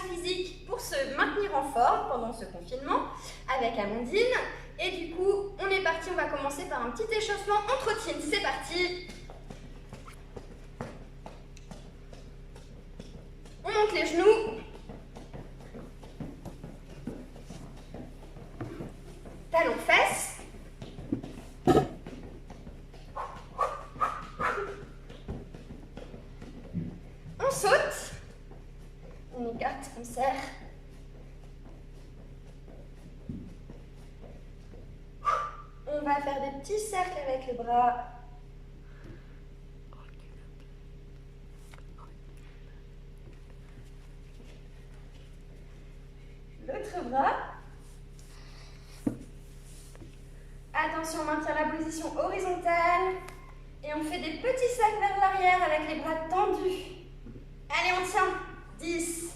physique pour se maintenir en forme pendant ce confinement avec Amandine. Et du coup, on est parti, on va commencer par un petit échauffement en trottine. C'est parti. On monte les genoux. Talons fesses. On saute. On écarte, on serre. On va faire des petits cercles avec les bras. L'autre bras. Attention, on maintient la position horizontale. Et on fait des petits cercles vers l'arrière avec les bras tendus. Allez, on tient. 10,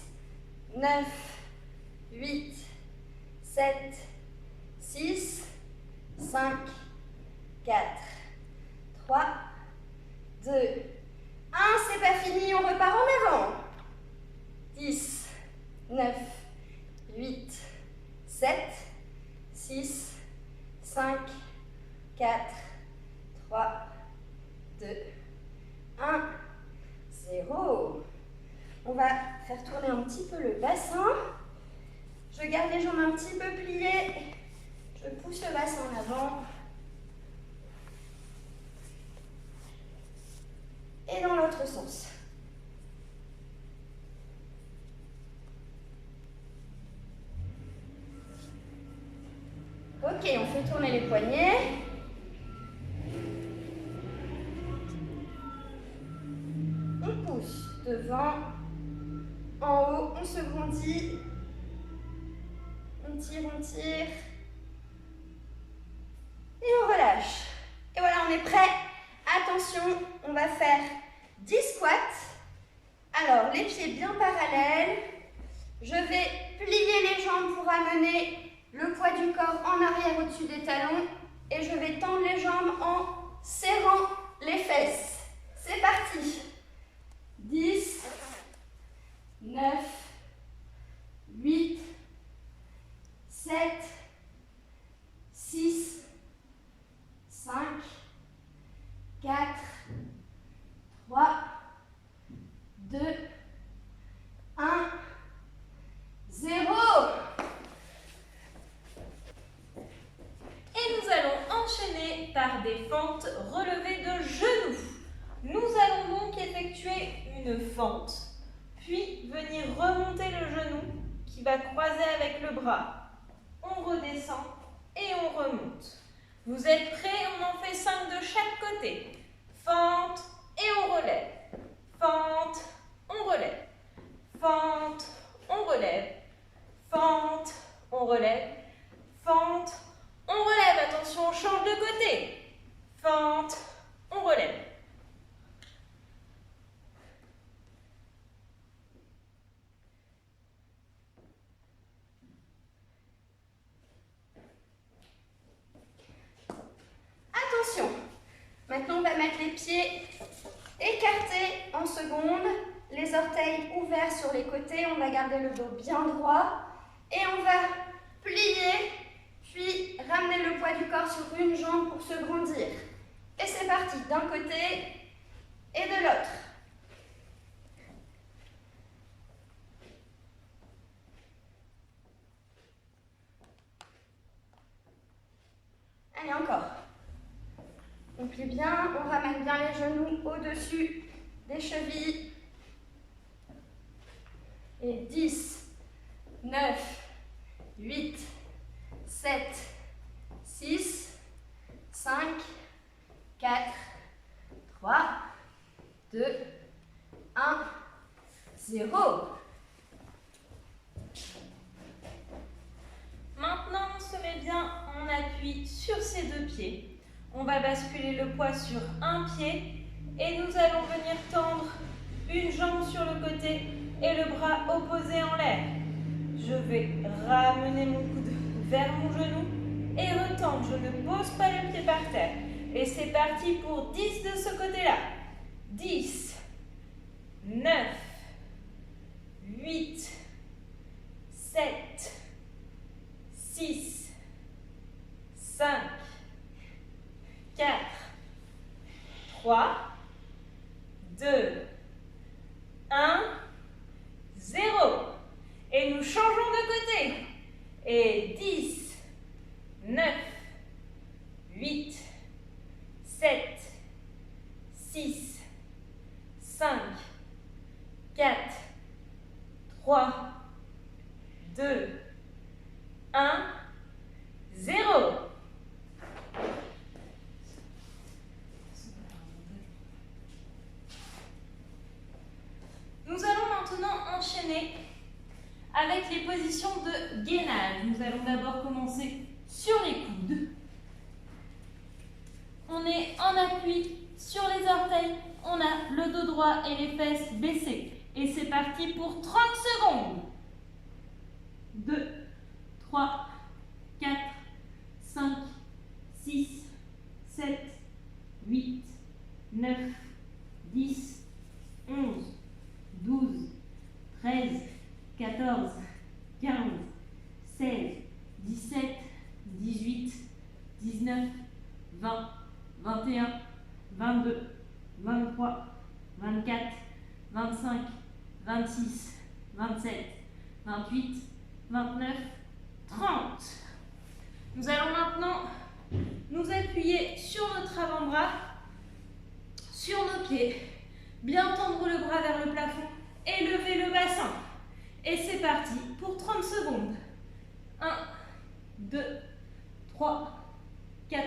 9, 8, 7, 6, 5, 4, 3, 2, 1. C'est pas fini, on repart en avant. 10, 9, 8, 7, 6, 5, 4, 3, 2, 1, 0. On va faire tourner un petit peu le bassin. Je garde les jambes un petit peu pliées. Je pousse le bassin en avant. Et dans l'autre sens. Ok, on fait tourner les poignets. On pousse devant. En haut, on se grandit. On tire, on tire. Et on relâche. Et voilà, on est prêt. Attention, on va faire 10 squats. Alors, les pieds bien parallèles. Je vais plier les jambes pour amener le poids du corps en arrière au-dessus des talons. Et je vais tendre les jambes en serrant les fesses. C'est parti. 10, 9, 8, 7, 6, 5, 4, 3, 2, 1, 0. Et nous allons enchaîner par des fentes relevées de genoux. Nous allons donc effectuer une fente, puis venir remonter le genou qui va croiser avec le bras. On redescend et on remonte. Vous êtes prêts? On en fait 5 de chaque côté. Fente et on relève. Fente, on relève. Fente, on relève. Fente, on relève. Fente, on relève. Attention, on change de côté. Fente, on relève. Attention. Maintenant, on va mettre les pieds écartés en seconde, les orteils ouverts sur les côtés. On va garder le dos bien droit et on va plier, puis ramener le poids du corps sur une jambe pour se grandir. Et c'est parti, d'un côté et de l'autre. Allez, encore. On plie bien, on ramène bien les genoux au-dessus des chevilles. Et 10, 9, 8, 7, 6, 5, 4, 3, 2, 1, 0. Maintenant, on se met bien en appui sur ses deux pieds. On va basculer le poids sur un pied et nous allons venir tendre une jambe sur le côté et le bras opposé en l'air. Je vais ramener mon coude vers mon genou et retendre. Je ne pose pas le pied par terre. Et c'est parti pour 10 de ce côté-là. 10, 9, 8, 7, 6, 5, 4, 3, 2, 1, 0. Et nous changeons de côté. Et 10, 9, 8, 7, 6, 5, 4, 3, 2, 1, 0. Nous allons maintenant enchaîner avec les positions de gainage. Nous allons d'abord commencer sur les coudes. On est en appui sur les orteils. On a le dos droit et les fesses baissées. Et c'est parti pour 30 secondes. 2, 3, 4, 5, 6, 7, 8, 9, 10, 11, 12, 13, 14, 15, 16, 17, 18, 19, 20, 21, 22, 23, 24, 25, 26, 27, 28, 29, 30. Nous allons maintenant nous appuyer sur notre avant-bras, sur nos pieds, bien tendre le bras vers le plafond et lever le bassin. Et c'est parti pour 30 secondes. 1, 2, 3, 4,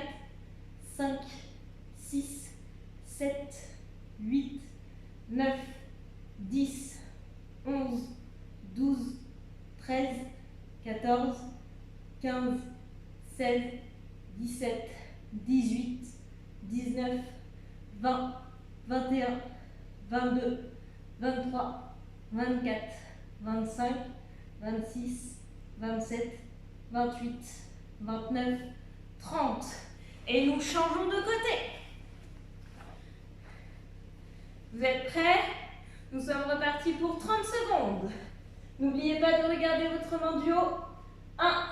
5, 6, 7, 8, 9, 10, 11, 12, 13, 14, 15, 16, 17, 18, 19, 20, 21, 22, 23, 24, 25, 26, 27, 28, 29, 30. Et nous changeons de côté. Vous êtes prêts? Nous sommes repartis pour 30 secondes. N'oubliez pas de regarder votre main du haut. 1,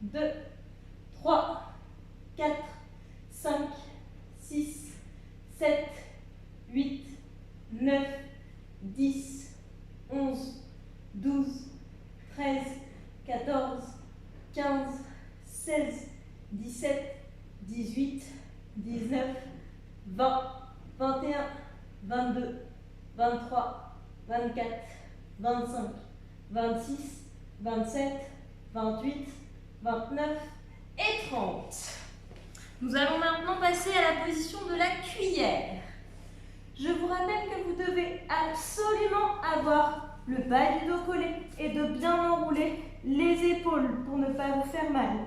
2, 3, 4, 5, 6, 7, 8, 9, 10, 11, 12, 13, 14, 15, 16, 17, 18, 19, 20, 21, 22, 23, 24, 25, 26, 27, 28, 29 et 30. Nous allons maintenant passer à la position de la cuillère. Je vous rappelle que vous devez absolument avoir le bas du dos collé et de bien enrouler les épaules pour ne pas vous faire mal.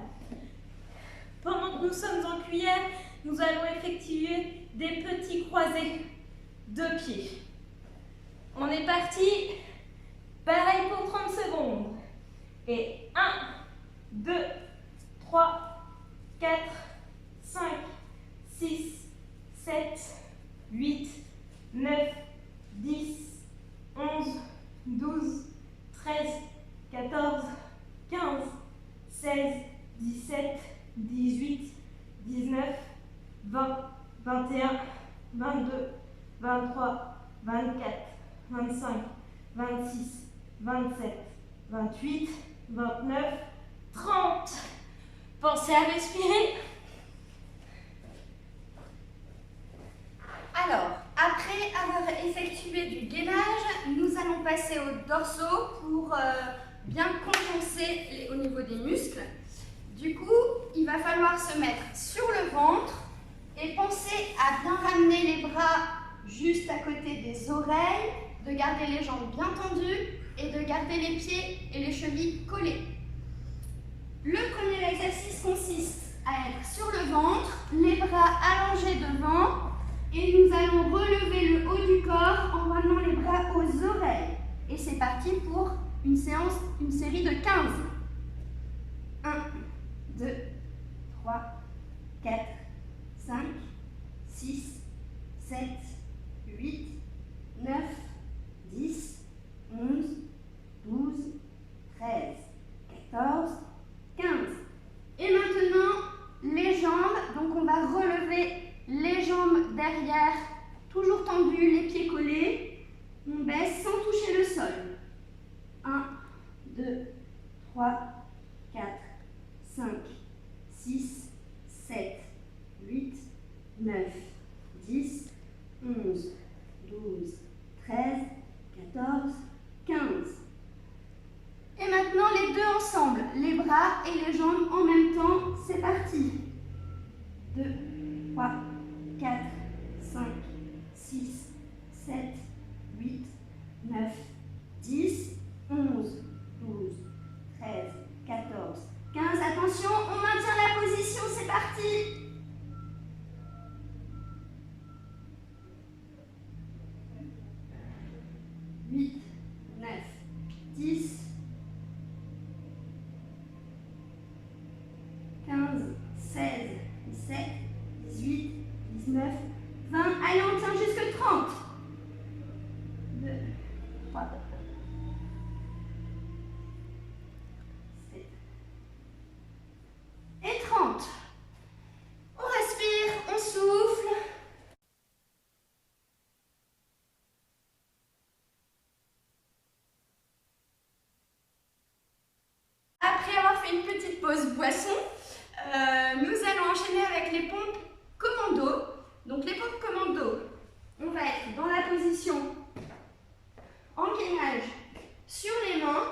Pendant que nous sommes en cuillère, nous allons effectuer des petits croisés de pieds. On est parti. Pareil pour 30 secondes. Et 1, 2, 3, 4, 5, 6, 7, 8, 9, 10, 11, 12, 13, 14, 15, 16, 17, 18, 19, 20, 21, 22, 23, 24, 25, 26, 27, 28, 29, 30. Pensez à respirer. Alors, après avoir effectué du gainage, nous allons passer au dorsaux pour bien compenser au niveau des muscles. Du coup, il va falloir se mettre sur le ventre et penser à bien ramener les bras juste à côté des oreilles, de garder les jambes bien tendues et de garder les pieds et les chevilles collés. Le premier exercice consiste à être sur le ventre, les bras allongés devant et nous allons relever le haut du corps en ramenant les bras aux oreilles. Et c'est parti pour une série de 15. 1, 2, 3, 4, 5, 6, 7, 8, 9, 10, 11, 12, 13, va relever les jambes derrière, toujours tendues, les pieds collés. On baisse sans toucher le sol. 1, 2, 3, 4, 5, 6, 7, 8, 9, 10, 11, 12, 13, 14, 15. Et maintenant les deux ensemble, les bras et les jambes en même temps, c'est parti. 2, 3, 4, 5, 6, 7, 8, 9, 10, 11, 12, 13, 14, 15. Attention, on maintient la position, c'est parti. 8, 9, 10, 15, 16, 17, 18, 19, 20. Allez, on tient jusque 30. 2, 3, 4, 7 et 30. On respire, on souffle. Après avoir fait une petite pause boisson, nous allons enchaîner avec les pompes commando. Donc les pompes commando, on va être dans la position en gainage sur les mains.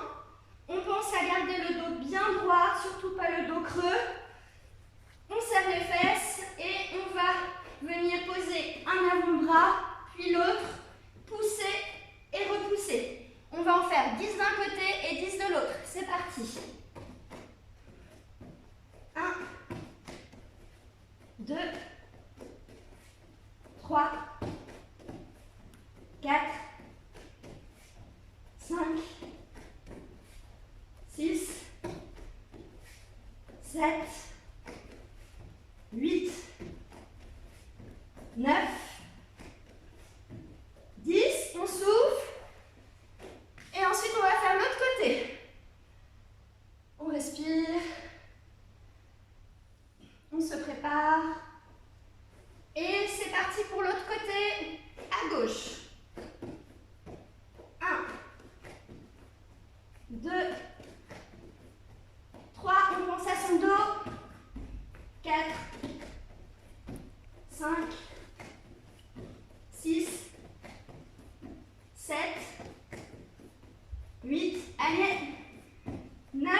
On pense à garder le dos bien droit, surtout pas le dos creux. On serre les fesses et on va venir poser un avant-bras, puis l'autre, pousser et repousser. On va en faire 10 d'un côté et 10 de l'autre. C'est parti. 1, 2, 3, 4, 5, 6, 7, 8, 9, 10. On souffle. Et ensuite, on va faire l'autre côté. On respire. On se prépare. Et c'est parti pour l'autre côté, à gauche. 1, 2, 3, on pense à son dos. 4, 5, 6, 7, 8, allez, 9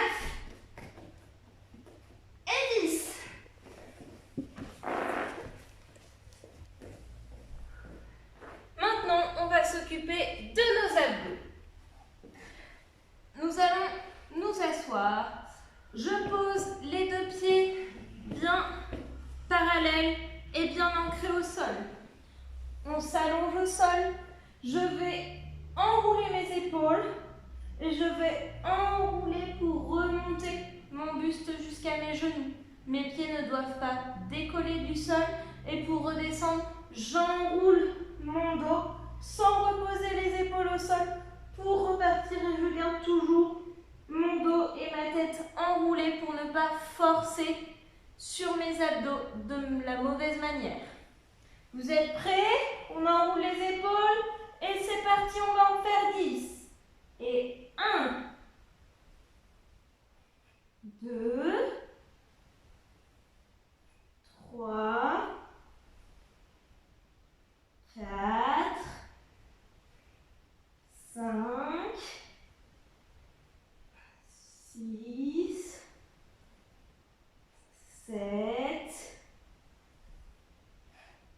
et 10. Maintenant, on va s'occuper de nos abdos. Nous allons nous asseoir. Je pose les deux pieds bien parallèles et bien ancrés au sol. On s'allonge au sol. Je vais enrouler mes épaules et je vais enrouler pour remonter mon buste jusqu'à mes genoux. Mes pieds ne doivent pas décoller du sol et pour redescendre, j'enroule mon dos sans reposer les épaules au sol pour repartir et je garde toujours mon dos et ma tête enroulés pour ne pas forcer sur mes abdos de la mauvaise manière. Vous êtes prêts? On enroule les épaules et c'est parti, on va en faire 10. Et 1, 2, 3, 4, 5, 6, 7,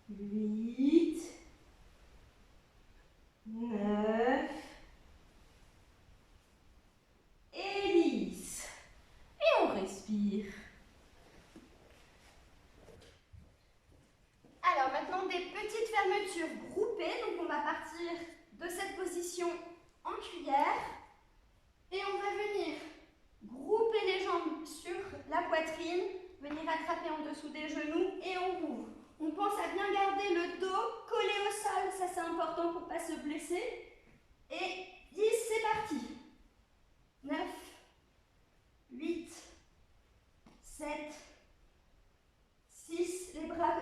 8, 9 et 10. Et on respire. Alors maintenant des petites fermetures groupées, donc on va partir de cette position en cuillère et on va venir grouper les jambes sur la poitrine, venir attraper en dessous des genoux et on rouvre. On pense à bien garder le dos collé au sol, ça c'est important pour ne pas se blesser. Et 10, c'est parti. 9, 8, 7, 6, les bras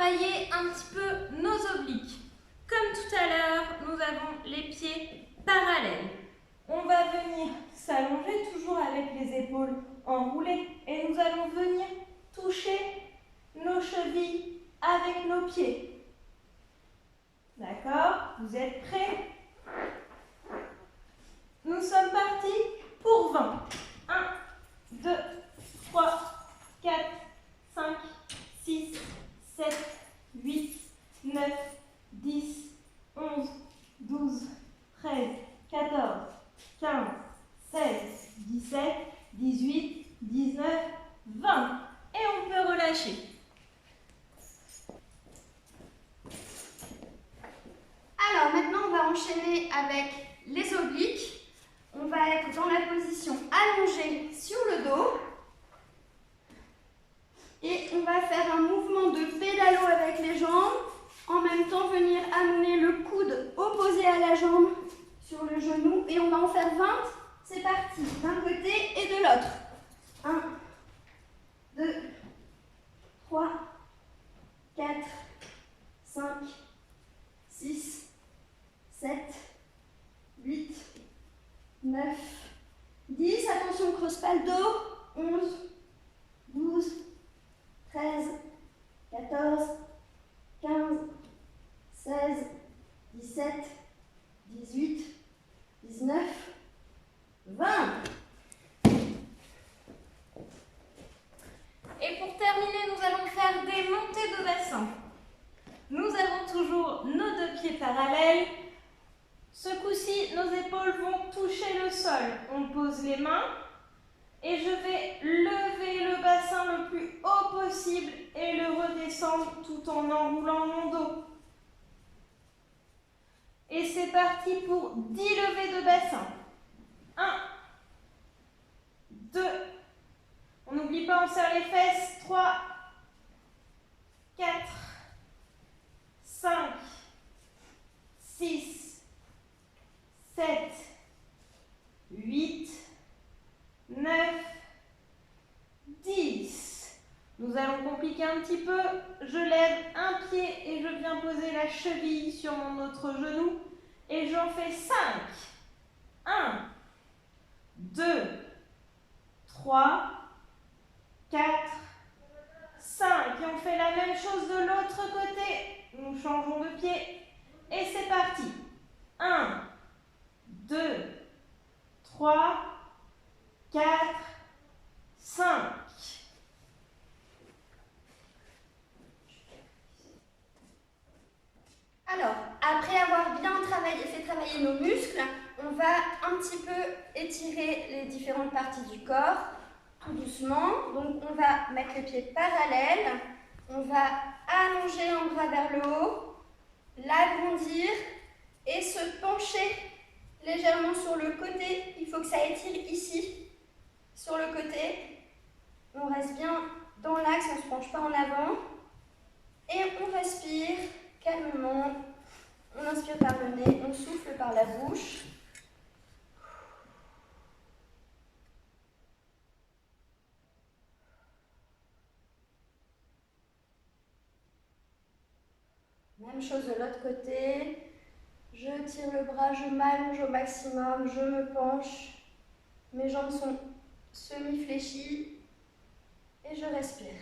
travailler un petit peu nos obliques. Comme tout à l'heure, nous avons les pieds parallèles. On va venir s'allonger toujours avec les épaules enroulées et nous allons venir toucher nos chevilles avec nos pieds. D'accord? Vous êtes prêts? Nous sommes partis pour 20. 1, 2, 3, 4, 5, 6, 7, 8, 9, 10, 11, 12, 13, 14, 15, 16, 17, 18, 19, 20. Et on peut relâcher. Alors maintenant, on va enchaîner avec les obliques. On va être dans la position allongée sur le dos. Et on va faire un mouvement de pédalo avec les jambes. En même temps, venir amener le coude opposé à la jambe sur le genou. Et on va en faire 20. C'est parti, d'un côté et de l'autre. 1, 2, 3, 4, 5, 6, 7, 8, 9, 10. Attention, creuse pas le dos. 11, 12, 13, 14, 15, 16, 17, 18, 19, 20. Et pour terminer, nous allons faire des montées de bassin. Nous avons toujours nos deux pieds parallèles. Ce coup-ci, nos épaules vont toucher le sol. On pose les mains et je vais lever le bassin le plus haut possible et le redescendre tout en enroulant mon dos. Et c'est parti pour 10 levées de bassin. 1, 2, on n'oublie pas, on serre les fesses. 3, 4, 5, 6, 7, 8, 9, 10. Nous allons compliquer un petit peu. Je lève un pied et je viens poser la cheville sur mon autre genou. Et j'en fais 5. 1, 2, 3, 4, 5. Et on fait la même chose de l'autre côté. Nous changeons de pied. Et c'est parti. 1, 2, 3, 4, 5. Alors, après avoir bien fait travailler nos muscles, on va un petit peu étirer les différentes parties du corps, tout doucement. Donc, on va mettre les pieds parallèles, on va allonger un bras vers le haut, l'agrandir et se pencher légèrement sur le côté. Il faut que ça étire ici, sur le côté. On reste bien dans l'axe, on ne se penche pas en avant. Et on respire calmement. On inspire par le nez, on souffle par la bouche. Même chose de l'autre côté. Je tire le bras, je m'allonge au maximum, je me penche. Mes jambes sont semi-fléchies et je respire.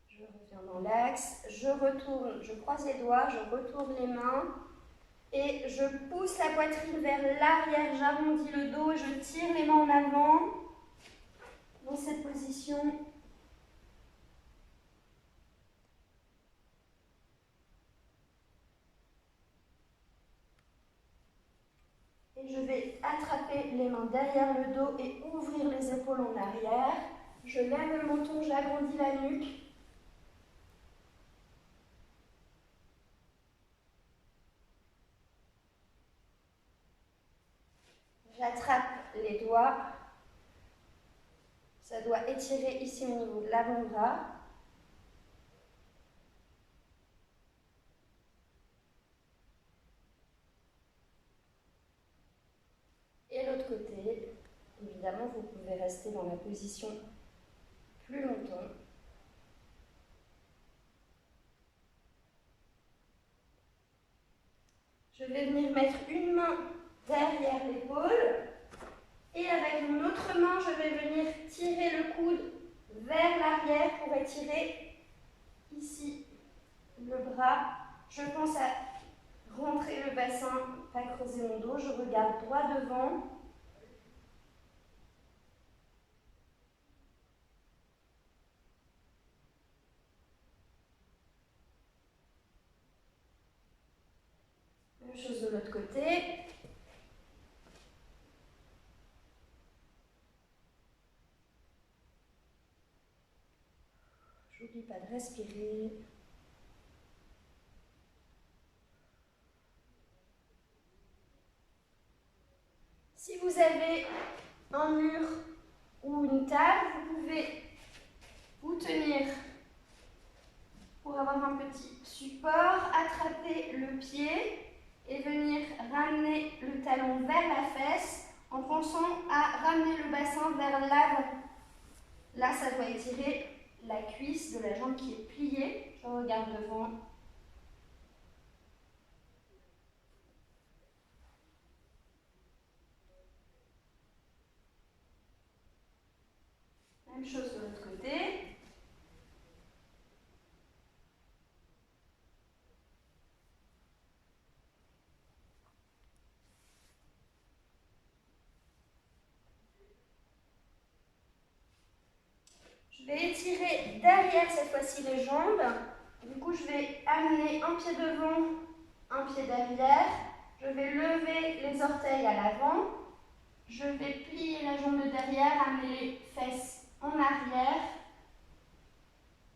Je reviens dans l'axe, je retourne, je croise les doigts, je retourne les mains et je pousse la poitrine vers l'arrière, j'arrondis le dos, je tire les mains en avant dans cette position. Et je vais attraper les mains derrière le dos et ouvrir les épaules en arrière. Je lève le menton, j'agrandis la nuque. J'attrape les doigts. Ça doit étirer ici au niveau de l'avant-bras. l'autre côté. Évidemment, vous pouvez rester dans la position plus longtemps. Je vais venir mettre une main derrière l'épaule et avec mon autre main, je vais venir tirer le coude vers l'arrière pour étirer ici le bras. Je pense à rentrer le bassin, pas creuser mon dos. Je regarde droit devant. Même chose de l'autre côté. J'oublie pas de respirer. Si vous avez un mur ou une table, vous pouvez vous tenir pour avoir un petit support, attraper le pied et venir ramener le talon vers la fesse en pensant à ramener le bassin vers l'avant. Là, ça doit étirer la cuisse de la jambe qui est pliée. Je regarde devant. Même chose de l'autre côté. Je vais étirer derrière cette fois-ci les jambes. Du coup, je vais amener un pied devant, un pied derrière. Je vais lever les orteils à l'avant. Je vais plier la jambe de derrière, amener les fesses en arrière.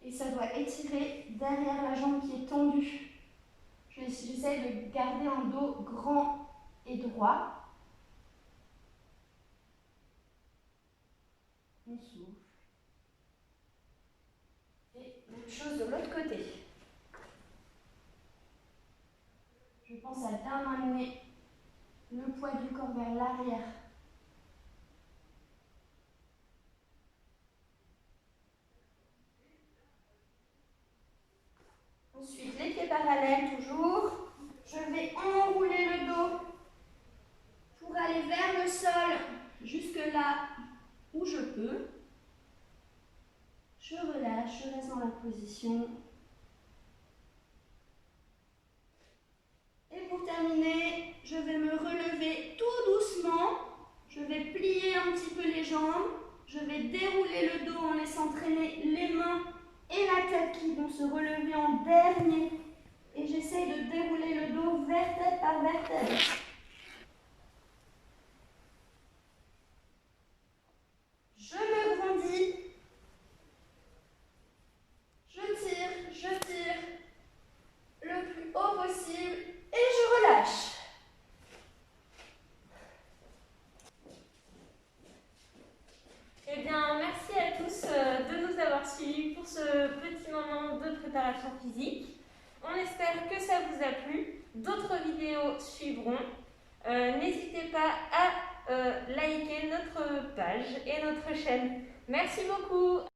Et ça doit étirer derrière la jambe qui est tendue. J'essaie de garder un dos grand et droit. On souffle. Et même chose de l'autre côté. Je pense à bien amener le poids du corps vers l'arrière. Ensuite, les pieds parallèles toujours. Je vais enrouler le dos pour aller vers le sol, jusque là où je peux. Je relâche, je reste dans la position. Et pour terminer, je vais me relever tout doucement. Je vais plier un petit peu les jambes. Je vais dérouler le dos en laissant traîner les mains et la tête qui vont se relever en dernier. Et j'essaye de dérouler le dos vertèbre par vertèbre. Je me grandis. Je tire le plus haut possible et je relâche. Eh bien, merci à tous de nous avoir suivis pour ce petit moment de préparation physique. On espère que ça vous a plu. D'autres vidéos suivront. N'hésitez pas à liker notre page et notre chaîne. Merci beaucoup.